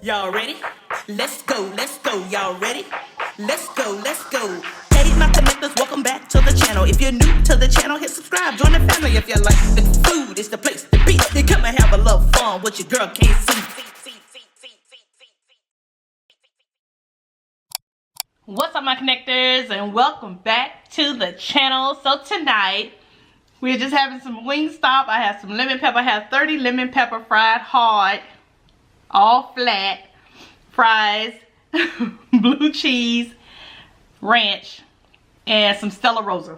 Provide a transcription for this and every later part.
Y'all ready? Let's go, y'all ready? Let's go. Hey, my connectors, welcome back to the channel. If you're new to the channel, hit subscribe, join the family. If you like the food, it's the place to be. You come and have a little fun, what your girl can't see. What's up, my connectors, and welcome back to the channel. So tonight, we're just having some Wingstop. I have some lemon pepper. I have 30 lemon pepper fried hard, all flat, fries, blue cheese, ranch, and some Stella Rosa.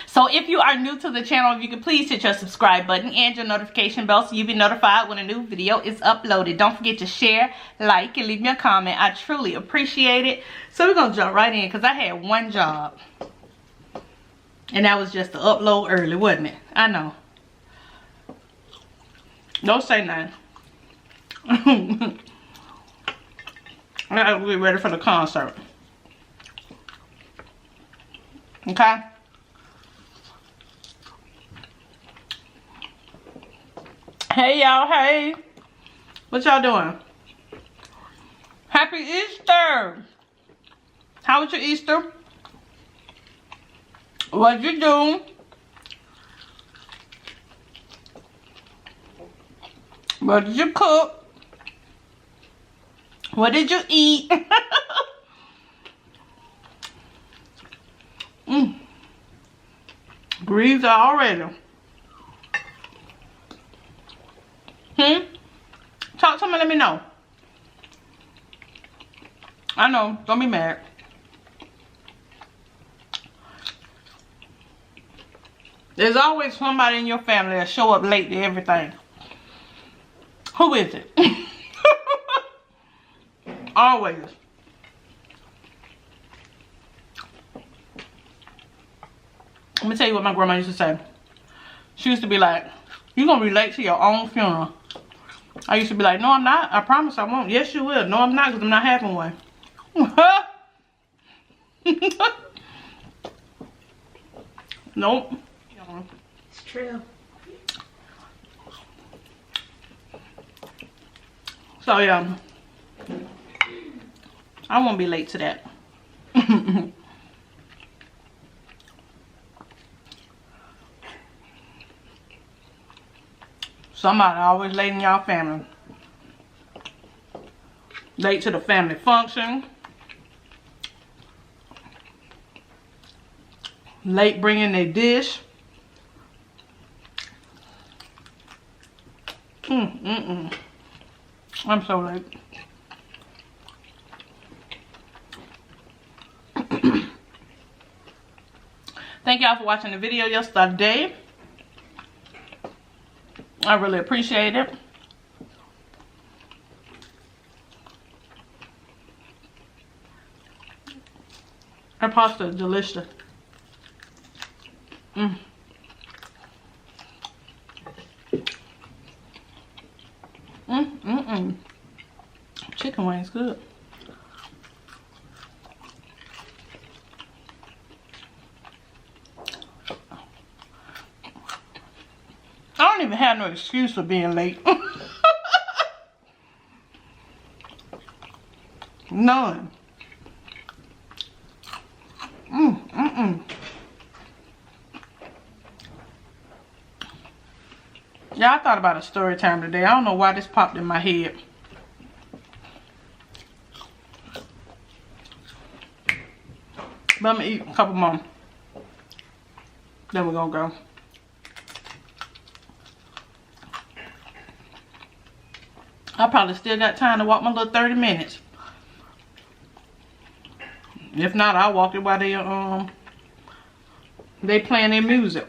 So if you are new to the channel, if you could please hit your subscribe button and your notification bell so you'll be notified when a new video is uploaded. Don't forget to share, like, and leave me a comment. I truly appreciate it. So we're going to jump right in because I had one job. And that was just to upload early, wasn't it? I know. Don't say nothing. I gotta get ready for the concert. Okay? Hey y'all, hey. What y'all doing? Happy Easter! How was your Easter? What'd you do? What did you cook? What did you eat? Breathe already. Talk to me, let me know. I know, don't be mad. There's always somebody in your family that show up late to everything. Who is it? Always. Let me tell you what my grandma used to say. She used to be like, "You gonna be late to your own funeral." I used to be like, "No, I'm not. I promise I won't." "Yes, you will." "No, I'm not, because I'm not having one." Nope. It's true. So yeah, I won't be late to that. Somebody always late in y'all family. Late to the family function. Late bringing their dish. I'm so late. Thank y'all for watching the video yesterday. I really appreciate it. Our pasta is delicious. Chicken wings good. I don't even have no excuse for being late. None. Yeah, I thought about a story time today. I don't know why this popped in my head. But I'm gonna eat a couple more. Then we're gonna go. I probably still got time to walk my little 30 minutes. If not, I'll walk it while they playing their music.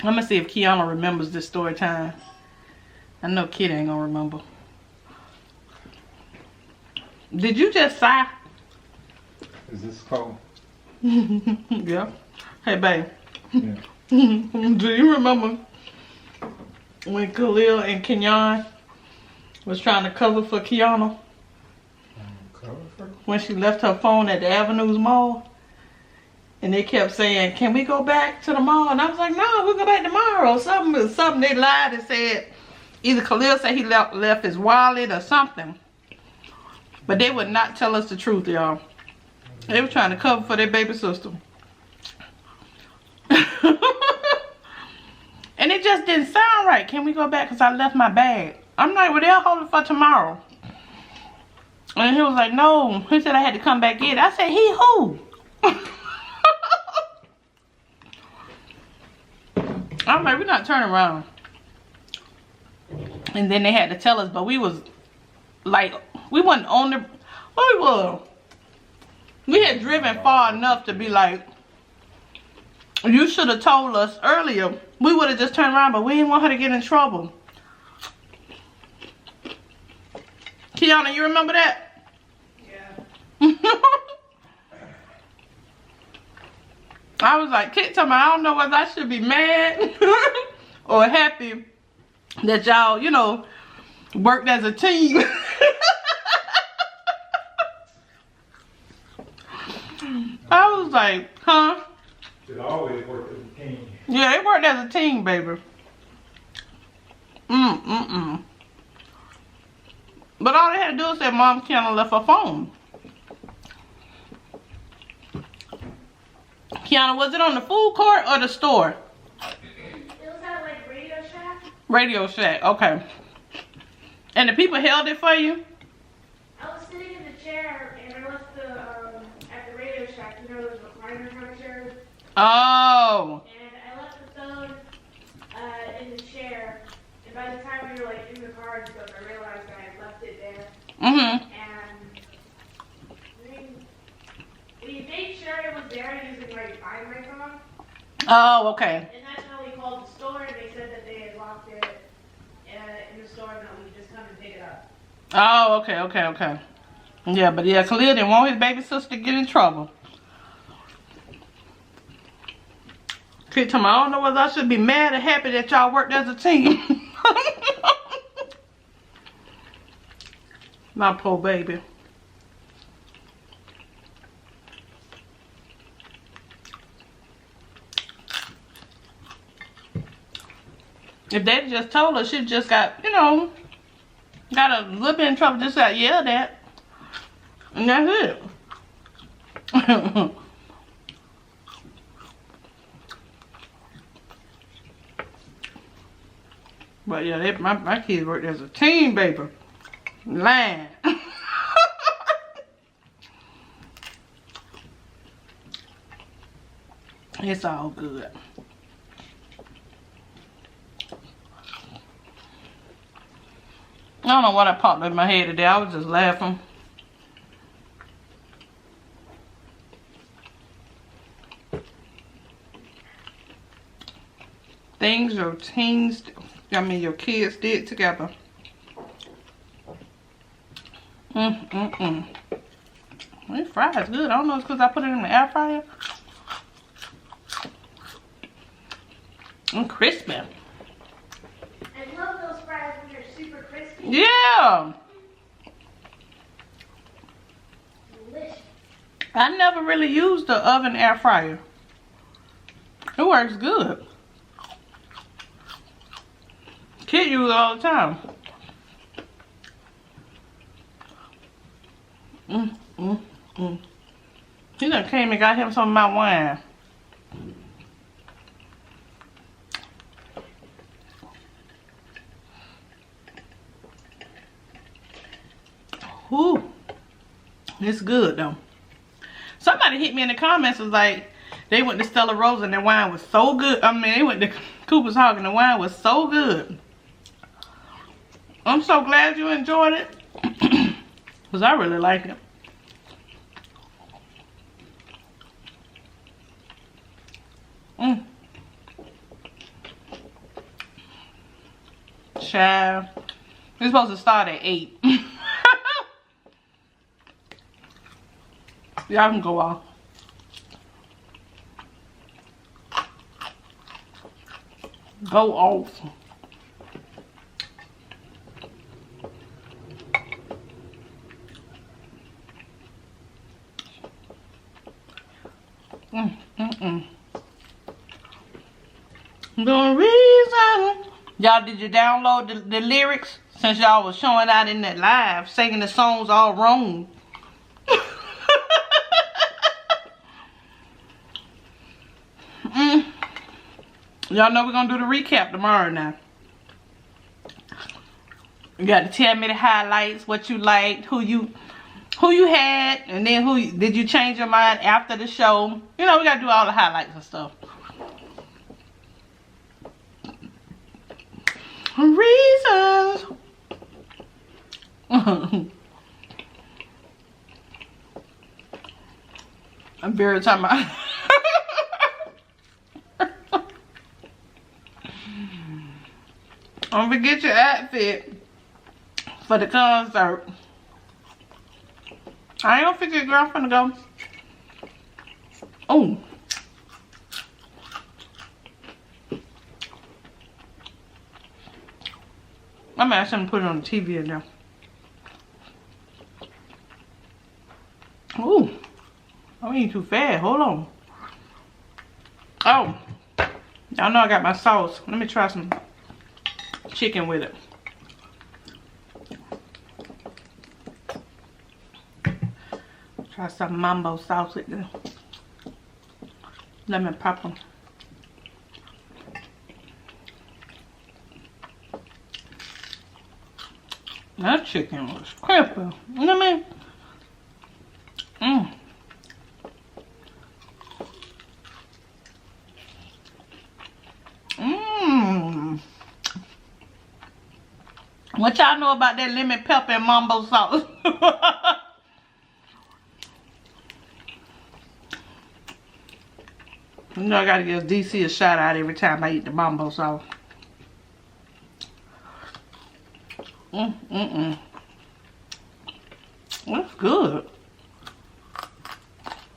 I'm gonna see if KIONA remembers this story time. I know Kid ain't gonna remember. Did you just sigh? Is this cold? Yeah. Hey, babe. Yeah. Do you remember when Khalil and Kenyon was trying to cover for KIONA? Cover for? When she left her phone at the Avenues Mall? And they kept saying, can we go back to the mall? And I was like, no, we'll go back tomorrow. Something they lied and said, either Khalil said he left his wallet or something. But they would not tell us the truth, y'all. They were trying to cover for their baby sister. And it just didn't sound right. Can we go back? Because I left my bag. I'm like, well, they'll hold it for tomorrow. And he was like, no. He said I had to come back in. I said, he who? I'm like, we're not turning around. And then they had to tell us, but we was like, we wasn't on the, what we were. We had driven far enough to be like, you should have told us earlier. We would have just turned around, but we didn't want her to get in trouble. KIONA, you remember that? Yeah. I was like, Kit told me, I don't know whether I should be mad or happy that y'all, you know, worked as a team. I was like, huh? It always worked as a team. Yeah, it worked as a team, baby. But all they had to do was say, Mom, KIONA left her phone. KIONA, was it on the food court or the store? It was at like Radio Shack. Radio Shack, okay. And the people held it for you? I was sitting in the chair and I left the at the Radio Shack. You know those recliner kind of chairs. Oh. And I left the phone in the chair. And by the time we were like in the car and stuff, I realized I had left it there. Mm-hmm. And we made sure it was there using like Find My Phone. Oh, okay. And that's how we called the store, and they said that they had locked it in the store and that we could just come and pick it up. Oh, okay. Yeah, but yeah, Khalil didn't want his baby sister to get in trouble. Kid told me, I don't know whether I should be mad or happy that y'all worked as a team. My poor baby. If they just told her, she just got, you know, got a little bit in trouble, just got yelled at. And that's it. But yeah, my kids worked as a team, baby. Lying. It's all good. I don't know what I popped in my head today. I was just laughing. Things your teens, your kids did together. This fries good. I don't know if it's because I put it in the air fryer. Crispy. I love those fries when they're super crispy. Yeah. Delicious. I never really used the oven air fryer. It works good. Kid use it all the time. He done came and got him some of my wine. Ooh, it's good though. Somebody hit me in the comments, was like, they went to Stella Rose and their wine was so good. I mean, they went to Cooper's Hawk and the wine was so good. I'm so glad you enjoyed it. Because I really like it. Child. We're supposed to start at 8. Y'all can go off. Go off. The reason. Y'all, did you download the lyrics? Since y'all was showing out in that live, singing the songs all wrong. Y'all know we're gonna do the recap tomorrow now. You got to tell me the highlights, what you liked, who you had, and then did you change your mind after the show? You know, we gotta do all the highlights and stuff. Reasons. I'm very talking about. Don't forget your outfit for the concert. I ain't gonna forget, girl. I'm finna go. Oh. I'm asking to put it on the TV in there. Ooh. I'm eating too fast. Hold on. Oh. Y'all know I got my sauce. Let me try some chicken with it. Try some Mambo sauce with it. Lemon pepper. That chicken was crispy. You know what I mean? What y'all know about that lemon pepper and Mambo sauce? You know I gotta give DC a shout out every time I eat the Mambo sauce. That's good.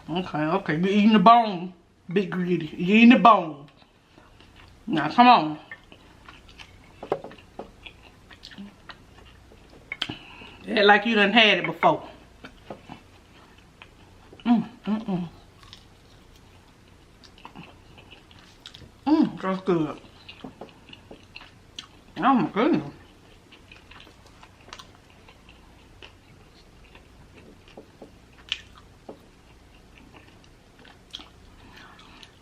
Okay, you eating the bone, big greedy. You eating the bone. Now come on. Act like you done had it before. That's good. Oh my goodness.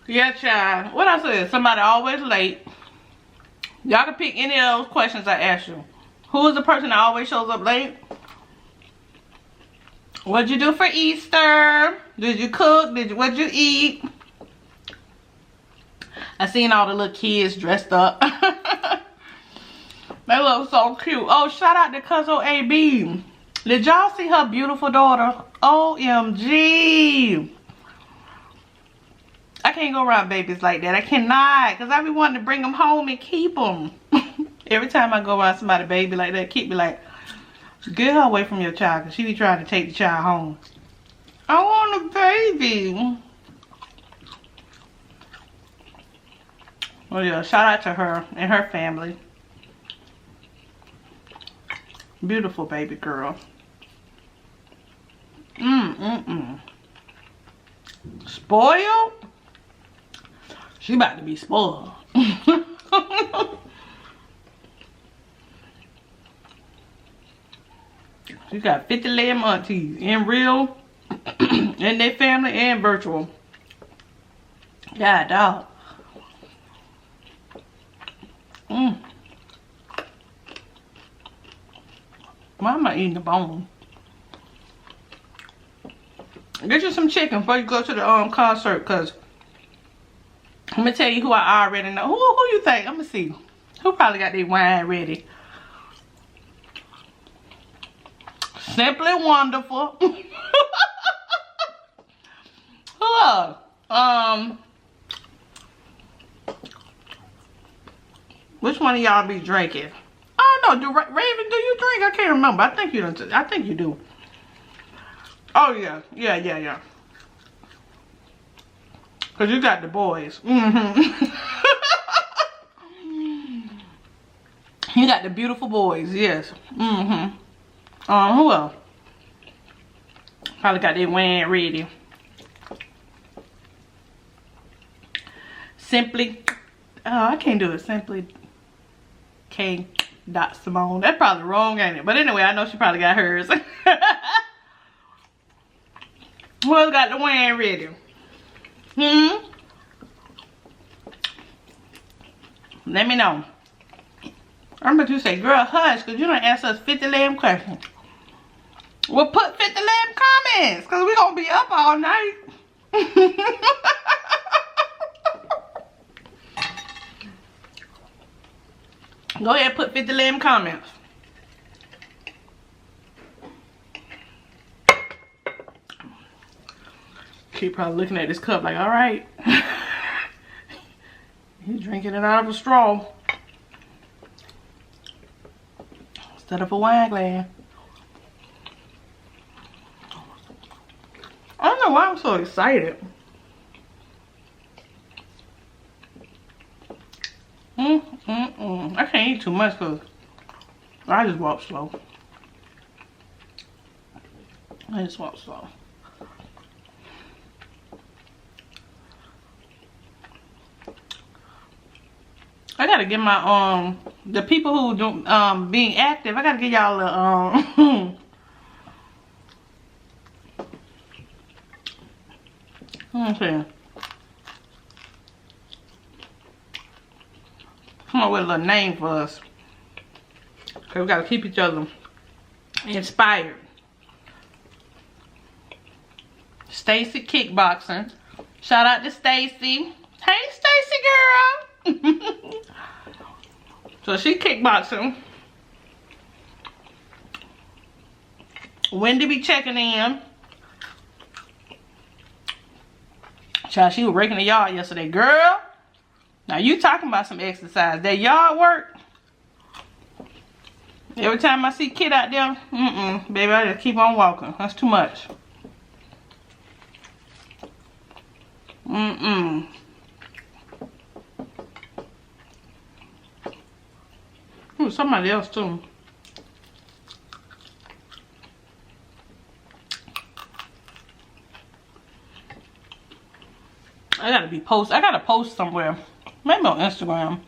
Yeah, child. What I said? Somebody always late. Y'all can pick any of those questions I asked you. Who is the person that always shows up late? What'd you do for Easter? Did you cook? What'd you eat? I seen all the little kids dressed up. They look so cute. Oh, shout out to Cuzzo AB. Did y'all see her beautiful daughter? OMG. I can't go around babies like that. I cannot. Because I be wanting to bring them home and keep them. Every time I go around somebody's baby like that, keep me like, get her away from your child. Because she be trying to take the child home. I want a baby. Well, yeah, shout out to her and her family. Beautiful baby girl. Spoiled? She about to be spoiled. She got 50 lamb aunties in real, in their family and virtual. God, dog. Why am I eating the bone? Get you some chicken before you go to the concert, because I'm gonna tell you who I already know. Who you think? I'm gonna see. Who probably got their wine ready? Simply Wonderful. Who else? Which one of y'all be drinking? Oh no, Raven, do you drink? I can't remember. I think you don't. I think you do. Oh yeah. Cause you got the boys. You got the beautiful boys, yes. Who else? Probably got their wine ready. Simply Oh, I can't do it. Simply K. Simone. That's probably wrong, ain't it? But anyway, I know she probably got hers. Who else got the wine ready? Let me know. I'm about to say, girl, hush, because you don't ask us 50 lamb questions. Well, put 50 lamb comments, because we're going to be up all night. Go ahead and put 50 lamb comments. Keep probably looking at this cup like, all right. He's drinking it out of a straw instead of a wine glass. I don't know why I'm so excited. I can't eat too much because I just walk slow. I just walk slow. I gotta get my the people who do being active, I gotta get y'all a okay. Come up with a little name for us. Okay, we gotta keep each other inspired. Stacy Kickboxing. Shout out to Stacy. Hey Stacy girl. So she kickboxing. Wendy be checking in. Child, she was raking the yard yesterday. Girl, now you talking about some exercise. That yard work. Every time I see kid out there, baby, I just keep on walking. That's too much. Ooh, somebody else too. I gotta post somewhere. Maybe on Instagram.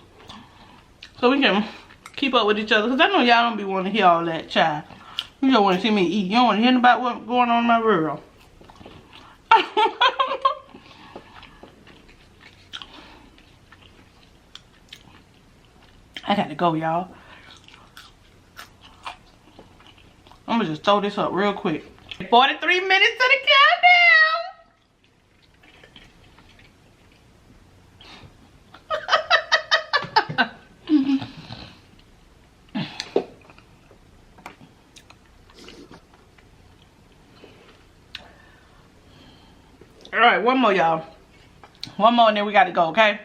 So we can keep up with each other. Because I know y'all don't be wanting to hear all that, child. You don't want to see me eat. You don't want to hear about what's going on in my world. I gotta go, y'all. I'm gonna just throw this up real quick. 43 minutes to the countdown. All right, one more, y'all. One more and then we gotta go, okay?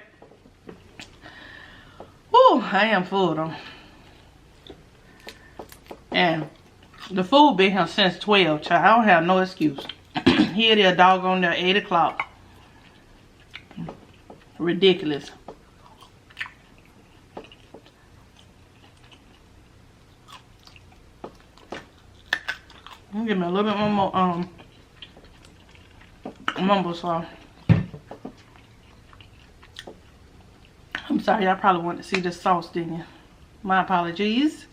Whew, I am full though. And the food been here since 12, child. I don't have no excuse. Here it is, doggone there, 8 o'clock. Ridiculous. Give me a little bit more Mambo sauce. I'm sorry, y'all probably want to see this sauce, didn't you? My apologies.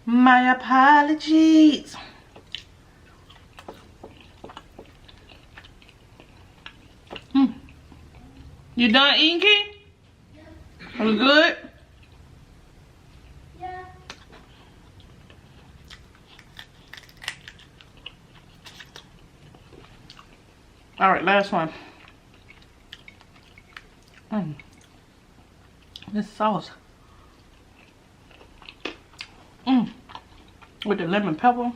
My apologies. You done eating, Key? Yeah. Was it good? Yeah. All right, last one. This sauce. With the lemon pepper.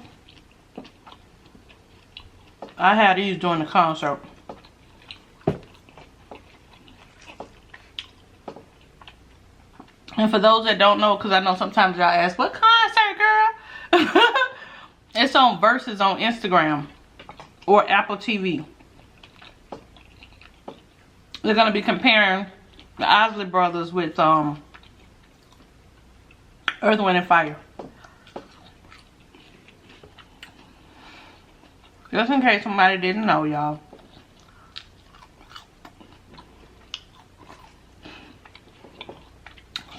I had these during the concert. And for those that don't know, because I know sometimes y'all ask, what concert, girl? It's on Versus on Instagram or Apple TV. They're going to be comparing the Isley Brothers with Earth, Wind, and Fire. Just in case somebody didn't know, y'all.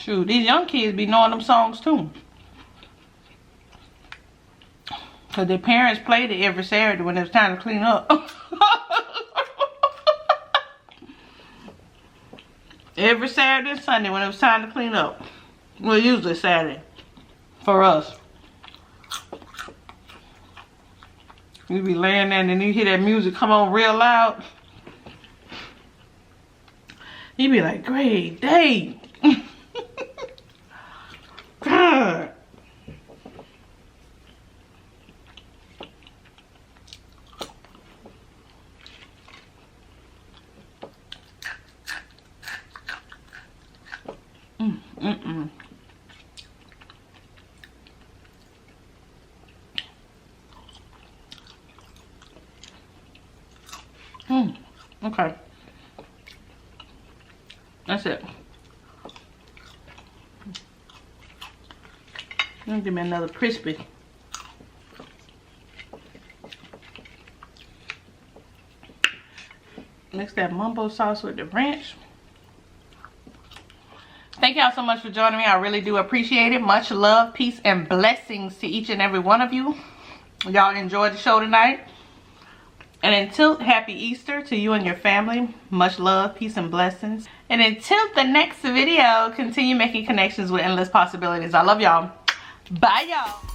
Shoot, these young kids be knowing them songs too. Cause their parents played it every Saturday when it was time to clean up. Every Saturday and Sunday when it was time to clean up. Well, usually Saturday for us. You be laying there and then you hear that music come on real loud. You be like, great day. God. Okay. That's it. Give me another crispy. Mix that Mambo sauce with the ranch. Thank y'all so much for joining me. I really do appreciate it. Much love, peace, and blessings to each and every one of you. Y'all enjoyed the show tonight. And until happy Easter to you and your family. Much love, peace, and blessings. And until the next video, continue making connections with endless possibilities. I love y'all. Bye, y'all.